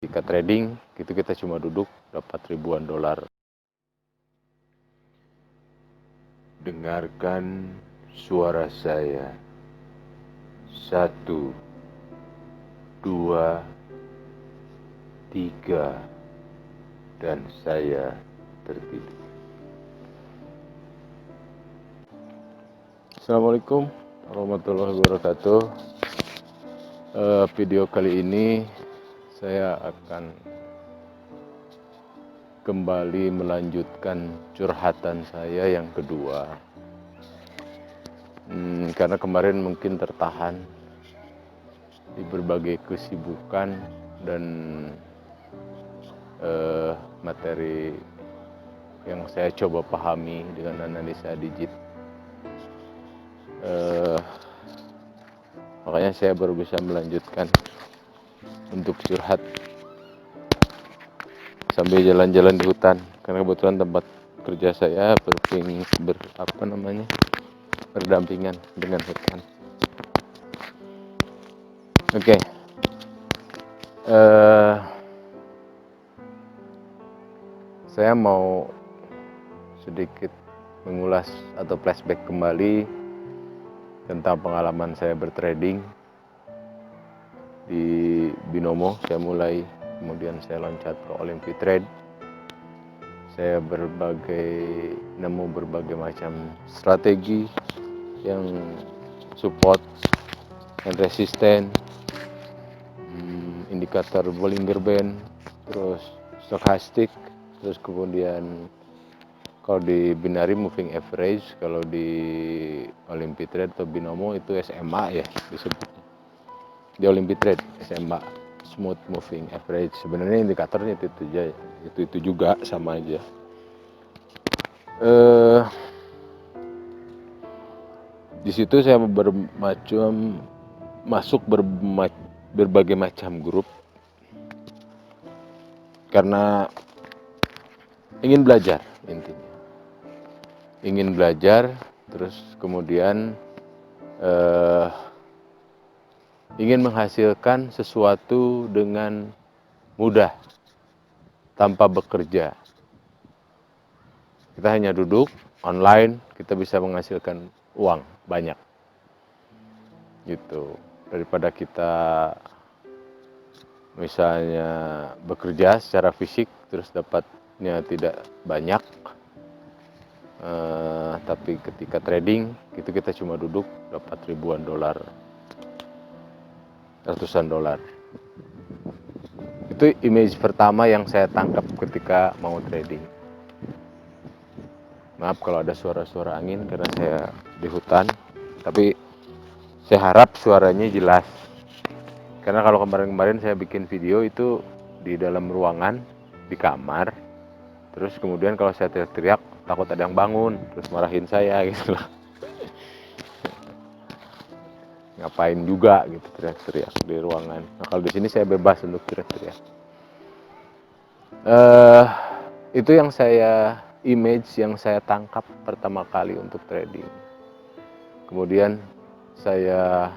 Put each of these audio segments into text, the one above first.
ketika trading itu kita cuma duduk dapat ribuan dolar. Dengarkan suara saya. 1, 2, 3, dan saya tertidur. Assalamualaikum warahmatullahi wabarakatuh. Video kali ini saya akan kembali melanjutkan curhatan saya yang kedua. Karena kemarin mungkin tertahan di berbagai kesibukan dan materi yang saya coba pahami dengan analisa digit. Makanya saya baru bisa melanjutkan untuk curhat sambil jalan-jalan di hutan, karena kebetulan tempat kerja saya berdampingan dengan hutan. Oke. Saya mau sedikit mengulas atau flashback kembali tentang pengalaman saya bertrading di Binomo. Saya mulai, kemudian saya loncat ke Olympitrade. Saya nemu berbagai macam strategi yang support dan resisten, indikator Bollinger Band, terus stochastic, terus kemudian kalau di binary moving average, kalau di Olympitrade atau Binomo itu SMA ya disebutnya. Di Olympitrade SMA, smooth moving average. Sebenarnya indikatornya itu juga sama aja. Di situ saya masuk berbagai macam grup karena ingin belajar, intinya ingin belajar, terus kemudian ingin menghasilkan sesuatu dengan mudah tanpa bekerja. Kita hanya duduk online, kita bisa menghasilkan uang banyak gitu, daripada kita misalnya bekerja secara fisik terus dapatnya tidak banyak, tapi ketika trading itu kita cuma duduk dapat ribuan dolar, ratusan dolar. Itu image pertama yang saya tangkap ketika mau trading. Maaf kalau ada suara-suara angin karena saya di hutan, tapi saya harap suaranya jelas. Karena kalau kemarin-kemarin saya bikin video itu di dalam ruangan, di kamar, terus kemudian kalau saya teriak-teriak takut ada yang bangun terus marahin saya gitu loh. Ngapain juga gitu teriak-teriak di ruangan. Nah, kalau di sini saya bebas untuk teriak-teriak. Itu yang image yang saya tangkap pertama kali untuk trading. Kemudian saya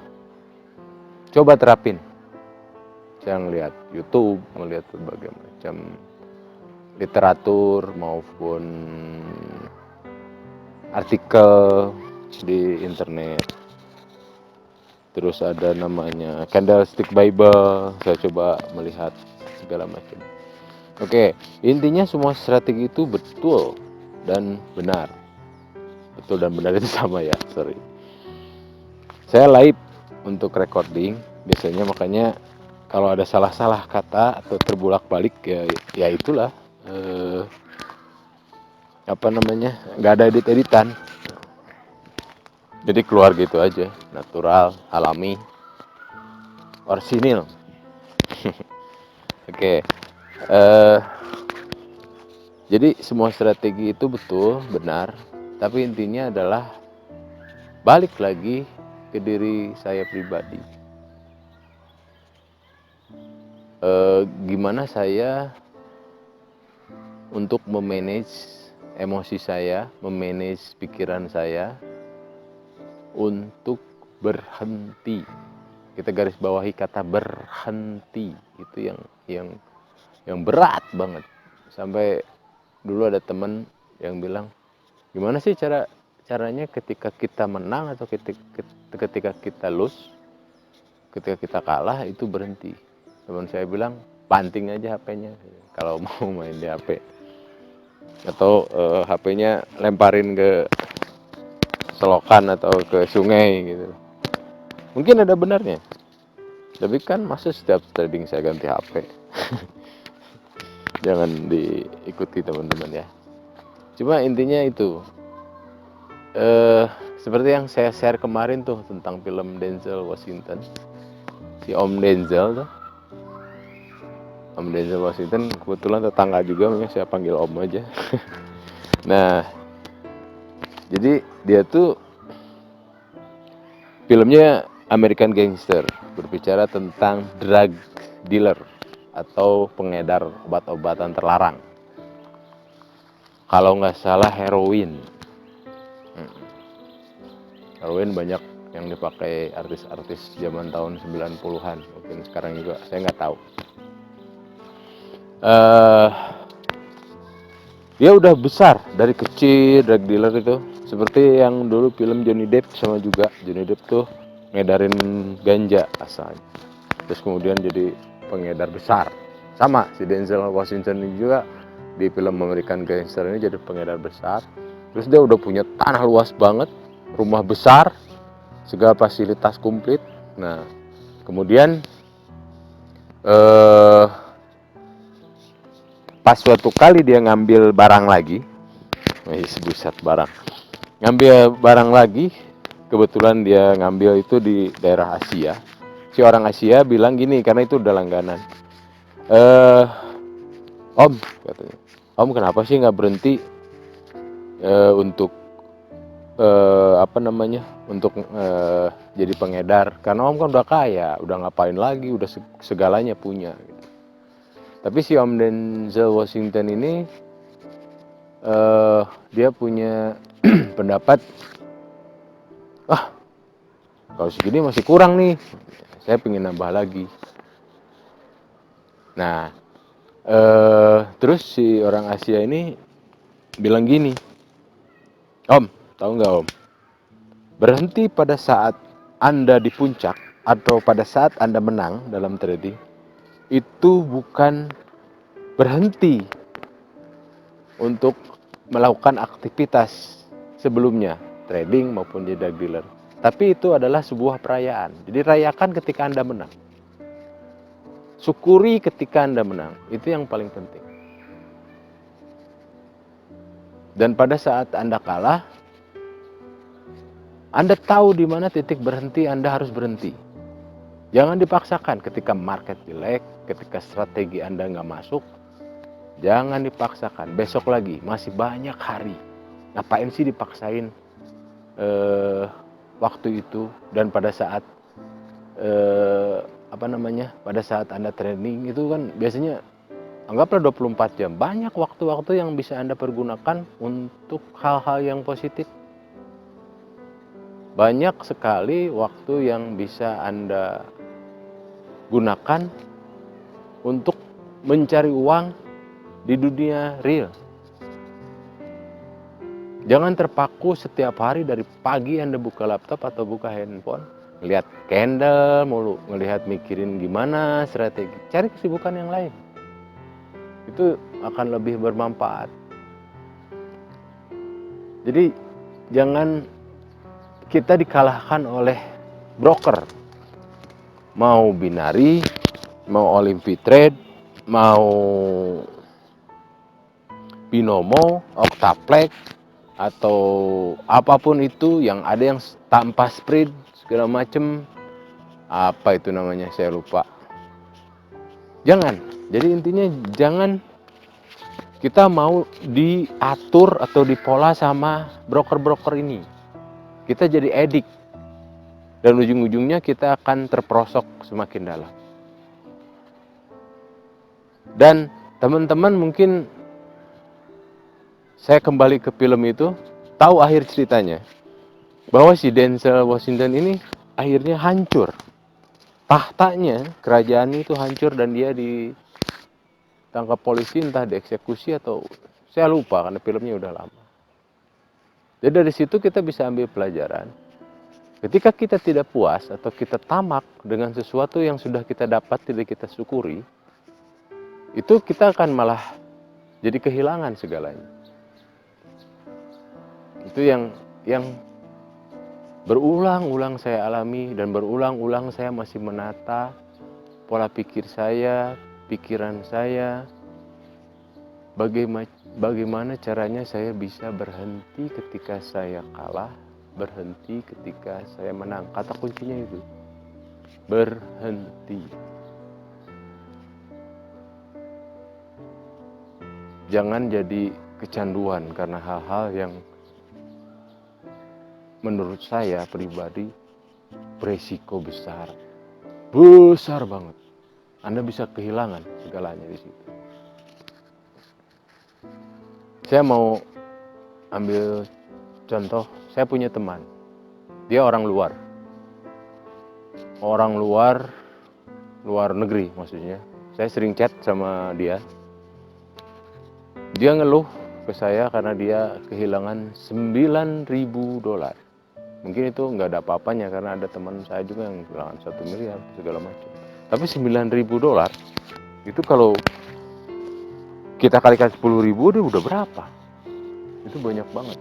coba terapin. Saya ngeliat YouTube, ngeliat berbagai macam literatur maupun artikel di internet. Terus ada namanya Candlestick Bible, saya coba melihat segala macam. Oke, intinya semua strategi itu betul dan benar. Betul dan benar itu sama ya, sorry. Saya live untuk recording biasanya, makanya kalau ada salah-salah kata atau terbulak-balik ya itulah nggak ada edit-editan. Jadi keluar gitu aja, natural, alami, orsinil. Oke. Jadi semua strategi itu betul, benar, tapi intinya adalah balik lagi ke diri saya pribadi. Gimana saya untuk memanage emosi saya, memanage pikiran saya untuk berhenti. Kita garis bawahi kata berhenti, itu yang yang berat banget. Sampai dulu ada temen yang bilang, gimana sih caranya ketika kita menang atau ketika kita lose, ketika kita kalah itu berhenti. Teman saya bilang, banting aja HP-nya kalau mau main di HP, atau HP-nya lemparin ke selokan atau ke sungai gitu. Mungkin ada benarnya, tapi kan masa setiap trading saya ganti HP. Jangan diikuti teman-teman ya. Cuma intinya itu, seperti yang saya share kemarin tuh tentang film Denzel Washington, si Om Denzel tuh. Om Denzel Washington kebetulan tetangga juga, makanya saya panggil Om aja. Nah, jadi dia tuh filmnya American Gangster, berbicara tentang drug dealer atau pengedar obat-obatan terlarang. Kalau nggak salah heroin. Heroin banyak yang dipakai artis-artis zaman tahun 90-an. Mungkin sekarang juga, saya nggak tahu. Dia udah besar dari kecil drug dealer itu. Seperti yang dulu film Johnny Depp sama juga. Johnny Depp tuh ngedarin ganja asalnya. Terus kemudian jadi pengedar besar. Sama si Denzel Washington ini juga di film American Gangster ini jadi pengedar besar. Terus dia udah punya tanah luas banget, rumah besar, segala fasilitas komplit. Nah, kemudian pas suatu kali dia ngambil barang lagi, buset barang, ngambil barang lagi, kebetulan dia ngambil itu di daerah Asia. Si orang Asia bilang gini, karena itu udah langganan, Om katanya, Om kenapa sih nggak berhenti untuk untuk jadi pengedar, karena Om kan udah kaya, udah ngapain lagi, udah segalanya punya gitu. Tapi si Om Denzel Washington ini dia punya pendapat, kalau segini masih kurang nih, saya pengen nambah lagi. Nah, terus si orang Asia ini bilang gini, Om, tahu nggak Om, berhenti pada saat Anda di puncak atau pada saat Anda menang dalam trading, itu bukan berhenti untuk melakukan aktivitas sebelumnya, trading maupun jadi dealer. Tapi itu adalah sebuah perayaan. Jadi rayakan ketika Anda menang. Syukuri ketika Anda menang. Itu yang paling penting. Dan pada saat Anda kalah, Anda tahu di mana titik berhenti, Anda harus berhenti. Jangan dipaksakan ketika market jelek, ketika strategi Anda nggak masuk. Jangan dipaksakan. Besok lagi, masih banyak hari. Ngapain sih dipaksain waktu itu? Dan pada saat pada saat Anda training itu kan biasanya anggaplah 24 jam. Banyak waktu-waktu yang bisa Anda pergunakan untuk hal-hal yang positif. Banyak sekali waktu yang bisa Anda gunakan untuk mencari uang di dunia real. Jangan terpaku setiap hari dari pagi Anda buka laptop atau buka handphone, ngelihat candle mulu, ngelihat mikirin gimana strategi. Cari kesibukan yang lain. Itu akan lebih bermanfaat. Jadi jangan kita dikalahkan oleh broker. Mau binari, mau Olympic Trade, mau binomo, octaplex, atau apapun itu yang ada yang tanpa spread segala macem, apa itu namanya saya lupa. Jangan. Jadi intinya jangan kita mau diatur atau dipola sama broker-broker ini. Kita jadi edik. Dan ujung-ujungnya kita akan terperosok semakin dalam. Dan teman-teman mungkin saya kembali ke film itu, tahu akhir ceritanya. Bahwa si Denzel Washington ini akhirnya hancur. Tahtanya, kerajaan itu hancur dan dia ditangkap polisi, entah dieksekusi atau saya lupa karena filmnya udah lama. Jadi dari situ kita bisa ambil pelajaran. Ketika kita tidak puas atau kita tamak dengan sesuatu yang sudah kita dapat, tidak kita syukuri, itu kita akan malah jadi kehilangan segalanya. Itu yang berulang-ulang saya alami, dan berulang-ulang saya masih menata pola pikir saya, pikiran saya. Bagaimana caranya saya bisa berhenti ketika saya kalah, berhenti ketika saya menang. Kata kuncinya itu, berhenti. Jangan jadi kecanduan karena hal-hal yang menurut saya pribadi beresiko besar. Besar banget. Anda bisa kehilangan segalanya di situ. Saya mau ambil contoh, saya punya teman. Dia orang luar. Orang luar negeri maksudnya. Saya sering chat sama dia. Dia ngeluh ke saya karena dia kehilangan $9.000. Mungkin itu nggak ada apa-apanya karena ada teman saya juga yang kehilangan 1 miliar segala macam. Tapi $9.000 itu kalau kita kalikan 10.000 dia udah berapa? Itu banyak banget.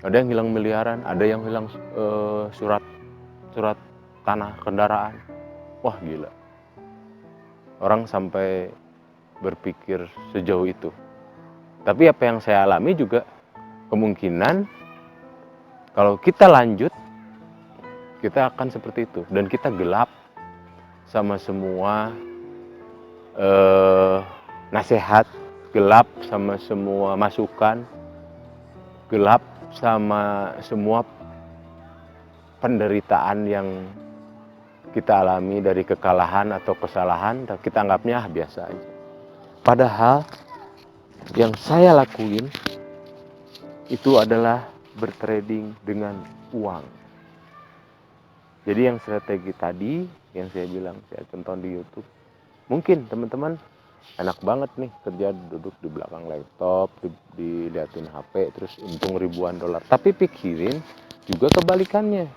Ada yang hilang miliaran, ada yang hilang surat tanah kendaraan. Wah gila. Orang sampai berpikir sejauh itu. Tapi apa yang saya alami juga kemungkinan kalau kita lanjut kita akan seperti itu, dan kita gelap sama semua nasihat, gelap sama semua masukan, gelap sama semua penderitaan yang kita alami dari kekalahan atau kesalahan, kita anggapnya biasa aja. Padahal yang saya lakuin itu adalah bertrading dengan uang. Jadi yang strategi tadi yang saya bilang, saya tonton di YouTube, mungkin teman-teman enak banget nih kerja duduk di belakang laptop, diliatin HP, terus untung ribuan dolar. Tapi pikirin juga kebalikannya.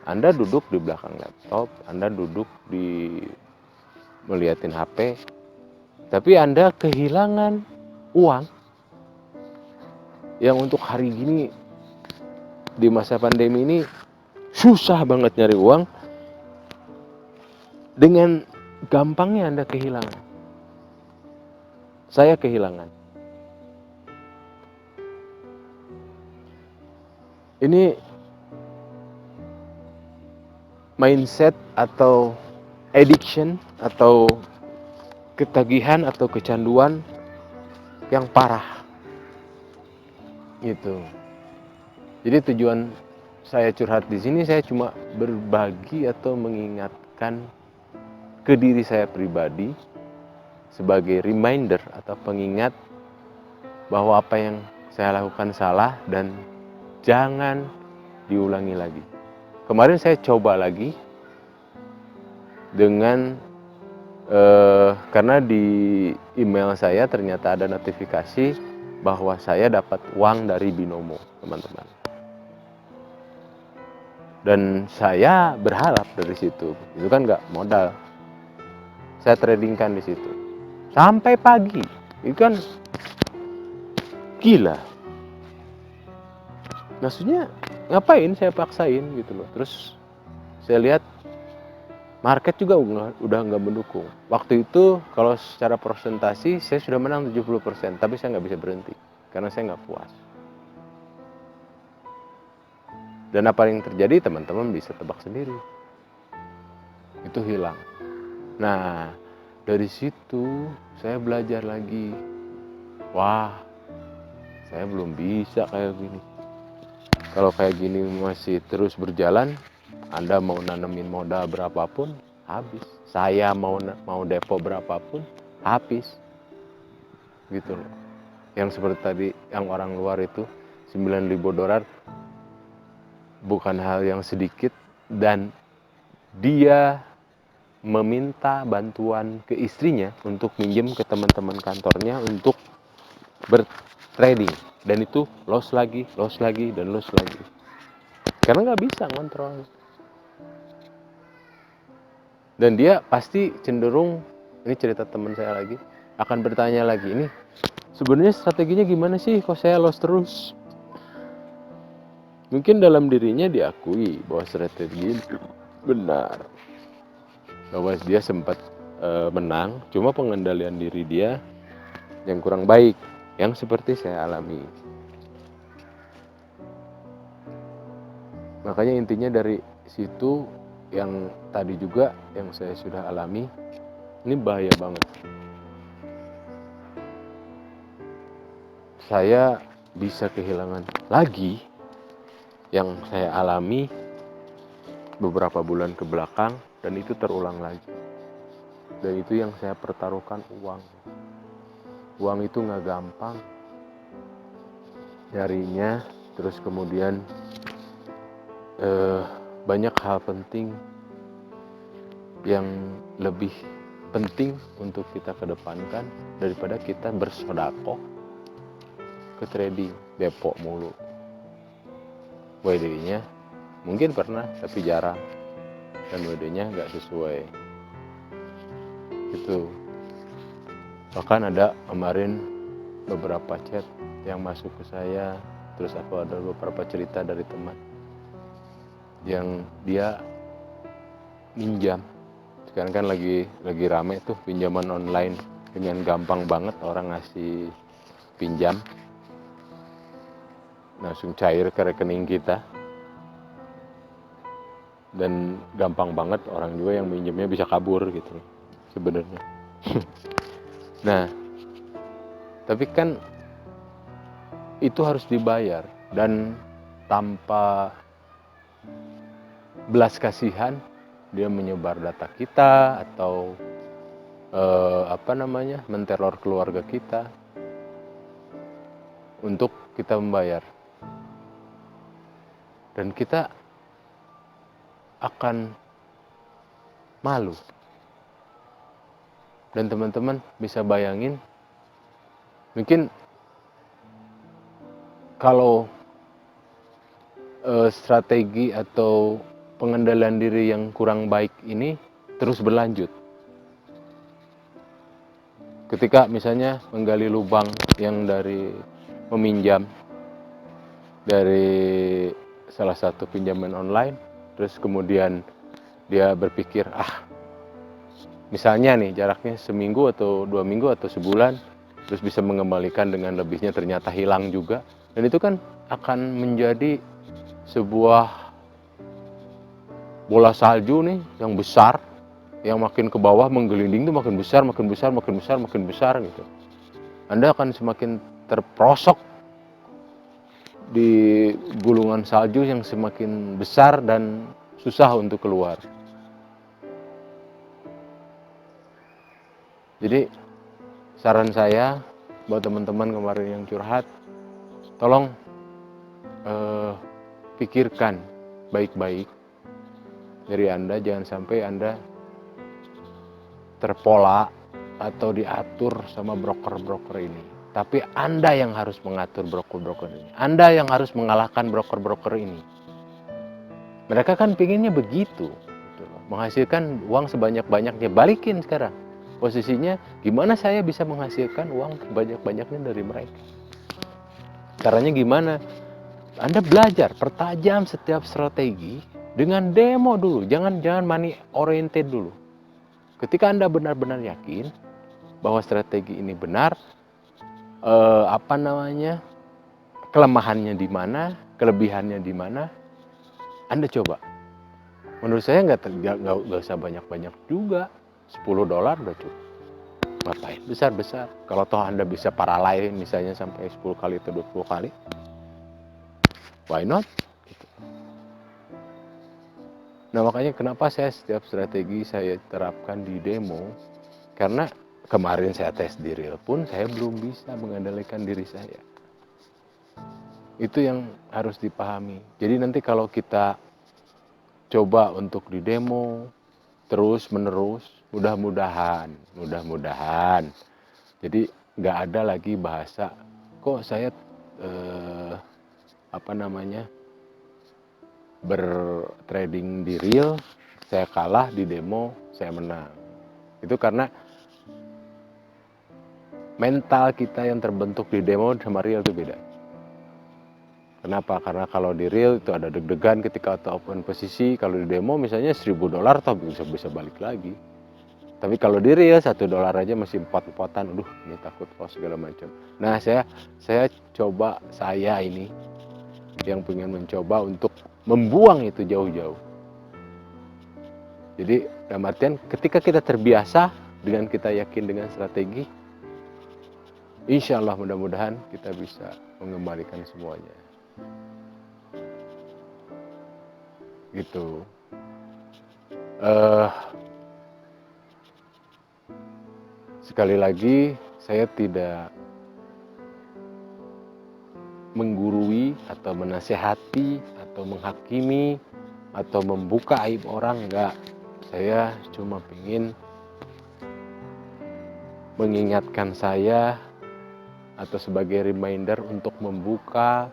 Anda duduk di belakang laptop, Anda duduk meliatin HP, tapi Anda kehilangan uang yang untuk hari gini di masa pandemi ini susah banget nyari uang. Dengan gampangnya Anda kehilangan. Saya kehilangan. Ini mindset atau addiction atau ketagihan atau kecanduan yang parah. Gitu. Jadi tujuan saya curhat di sini, saya cuma berbagi atau mengingatkan ke diri saya pribadi sebagai reminder atau pengingat bahwa apa yang saya lakukan salah dan jangan diulangi lagi. Kemarin saya coba lagi dengan karena di email saya ternyata ada notifikasi bahwa saya dapat uang dari Binomo, teman-teman. Dan saya berharap dari situ, itu kan nggak modal. Saya tradingkan di situ sampai pagi, itu kan gila. Maksudnya ngapain saya paksain gitu loh. Terus saya lihat market juga udah nggak mendukung. Waktu itu kalau secara persentasi saya sudah menang 70%, tapi saya nggak bisa berhenti karena saya nggak puas. Dan apa yang terjadi teman-teman bisa tebak sendiri. Itu hilang. Nah, dari situ saya belajar lagi. Wah, saya belum bisa kayak gini. Kalau kayak gini masih terus berjalan, Anda mau nanemin modal berapapun, habis. Saya mau depo berapapun, habis. Gitu loh. Yang seperti tadi, yang orang luar itu, $9.000 bukan hal yang sedikit, dan dia meminta bantuan ke istrinya untuk minjem ke teman-teman kantornya untuk bertrading, dan itu loss lagi, dan loss lagi, karena nggak bisa ngontrol. Dan dia pasti cenderung, ini cerita teman saya lagi, akan bertanya lagi, ini sebenarnya strateginya gimana sih kok saya loss terus. Mungkin dalam dirinya diakui bahwa strategi benar, bahwa dia sempat menang, cuma pengendalian diri dia yang kurang baik, yang seperti saya alami. Makanya intinya dari situ, yang tadi juga yang saya sudah alami, ini bahaya banget. Saya bisa kehilangan lagi yang saya alami beberapa bulan ke belakang, dan itu terulang lagi. Dan itu yang saya pertaruhkan uang. Uang itu nggak gampang nyarinya, terus kemudian banyak hal penting yang lebih penting untuk kita kedepankan daripada kita bersedekah ke trading, depok mulu. WD-nya mungkin pernah tapi jarang, dan WD-nya nggak sesuai gitu. Bahkan ada kemarin beberapa chat yang masuk ke saya, terus aku ada beberapa cerita dari teman yang dia minjam. Sekarang kan lagi rame tuh pinjaman online, dengan gampang banget orang ngasih pinjam, langsung cair ke rekening kita, dan gampang banget orang juga yang minjemnya bisa kabur gitu sebenarnya. Nah, tapi kan itu harus dibayar, dan tanpa belas kasihan dia menyebar data kita atau menteror keluarga kita untuk kita membayar, dan kita akan malu. Dan teman-teman bisa bayangin, mungkin kalau strategi atau pengendalian diri yang kurang baik ini terus berlanjut, ketika misalnya menggali lubang yang dari meminjam dari salah satu pinjaman online, terus kemudian dia berpikir, misalnya nih jaraknya seminggu atau 2 minggu atau sebulan, terus bisa mengembalikan dengan lebihnya, ternyata hilang juga. Dan itu kan akan menjadi sebuah bola salju nih yang besar, yang makin ke bawah menggelinding tuh makin besar gitu. Anda akan semakin terperosok di gulungan salju yang semakin besar dan susah untuk keluar. Jadi saran saya buat teman-teman kemarin yang curhat, tolong pikirkan baik-baik dari Anda, jangan sampai Anda terpola atau diatur sama broker-broker ini. Tapi Anda yang harus mengatur broker-broker ini. Anda yang harus mengalahkan broker-broker ini. Mereka kan pinginnya begitu, menghasilkan uang sebanyak-banyaknya. Balikin sekarang posisinya, gimana saya bisa menghasilkan uang sebanyak-banyaknya dari mereka. Caranya gimana? Anda belajar, pertajam setiap strategi dengan demo dulu. Jangan money oriented dulu. Ketika Anda benar-benar yakin bahwa strategi ini benar, kelemahannya di mana, kelebihannya di mana, Anda coba. Menurut saya nggak usah banyak-banyak juga, $10 udah cukup. Ngapain besar-besar? Kalau toh Anda bisa paralel misalnya sampai 10 kali atau 20 kali, why not? Gitu. Nah, makanya kenapa saya setiap strategi saya terapkan di demo, karena kemarin saya tes di real pun saya belum bisa mengendalikan diri saya. Itu yang harus dipahami. Jadi nanti kalau kita coba untuk di demo, terus menerus, mudah-mudahan jadi nggak ada lagi bahasa kok saya apa namanya bertrading di real saya kalah, di demo saya menang. Itu karena mental kita yang terbentuk di demo sama real itu beda. Kenapa? Karena kalau di real itu ada deg-degan ketika auto open posisi. Kalau di demo misalnya $1.000 toh bisa balik lagi. Tapi kalau di real $1 aja masih empot-empotan. Aduh, ini takut loss segala macam. Nah, saya ini yang pengen mencoba untuk membuang itu jauh-jauh. Jadi dalam artian ketika kita terbiasa dengan kita yakin dengan strategi, insya Allah mudah-mudahan kita bisa mengembalikan semuanya. Gitu. Sekali lagi saya tidak menggurui atau menasehati atau menghakimi atau membuka aib orang, enggak. Saya cuma ingin mengingatkan saya atau sebagai reminder untuk membuka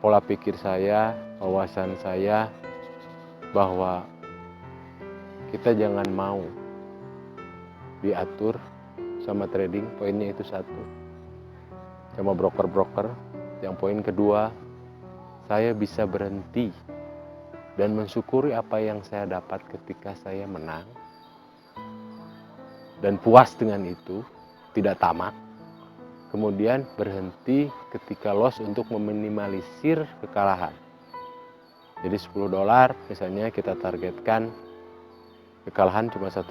pola pikir saya, wawasan saya, bahwa kita jangan mau diatur sama trading, poinnya itu satu, sama broker-broker. Yang poin kedua, saya bisa berhenti dan mensyukuri apa yang saya dapat ketika saya menang dan puas dengan itu, tidak tamak. Kemudian berhenti ketika loss untuk meminimalisir kekalahan. Jadi $10 misalnya kita targetkan kekalahan cuma $1,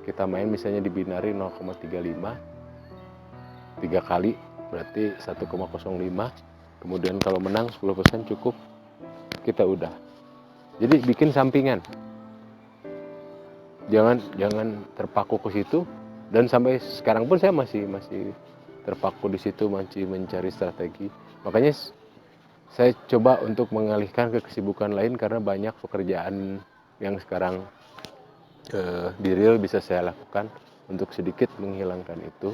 kita main misalnya di binari 0,35 3 kali berarti 1,05, kemudian kalau menang 10% cukup, kita udah. Jadi bikin sampingan, jangan terpaku ke situ. Dan sampai sekarang pun saya masih terpaku di situ, masih mencari strategi. Makanya saya coba untuk mengalihkan ke kesibukan lain karena banyak pekerjaan yang sekarang di real bisa saya lakukan untuk sedikit menghilangkan itu.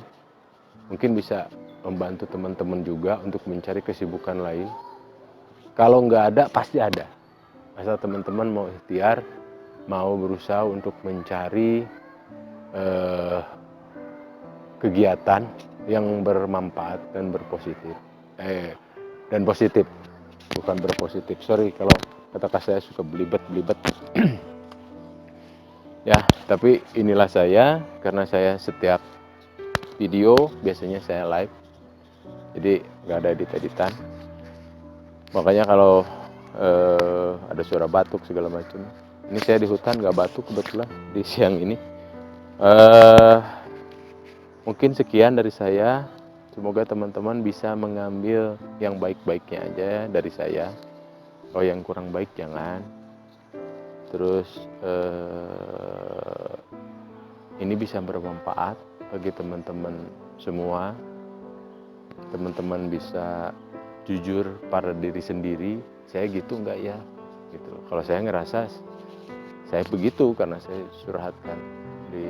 Mungkin bisa membantu teman-teman juga untuk mencari kesibukan lain. Kalau nggak ada, pasti ada. Asal teman-teman mau ikhtiar, mau berusaha untuk mencari kegiatan yang bermanfaat dan berpositif. Dan positif, bukan berpositif. Sorry kalau kata-kata saya suka belibet. Ya, tapi inilah saya, karena saya setiap video biasanya saya live, jadi nggak ada edit-editan. Makanya kalau ada suara batuk segala macam, ini saya di hutan nggak batuk kebetulan di siang ini. Mungkin sekian dari saya. Semoga teman-teman bisa mengambil yang baik-baiknya aja dari saya. Kalau yang kurang baik jangan. Terus ini bisa bermanfaat bagi teman-teman semua. Teman-teman bisa jujur pada diri sendiri, saya gitu enggak ya? Gitu. Kalau saya ngerasa saya begitu karena saya curhatkan di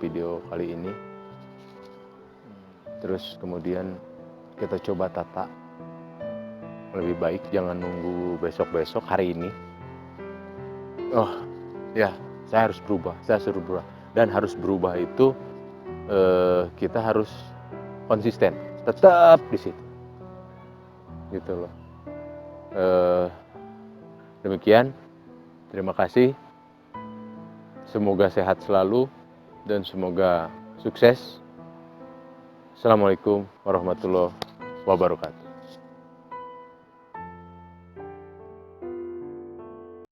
video kali ini. Terus kemudian kita coba tata lebih baik, jangan nunggu besok-besok, hari ini. Oh ya, saya harus berubah. Dan harus berubah itu kita harus konsisten, tetap di situ, gitu loh. Demikian, terima kasih. Semoga sehat selalu dan semoga sukses. Assalamualaikum warahmatullahi wabarakatuh.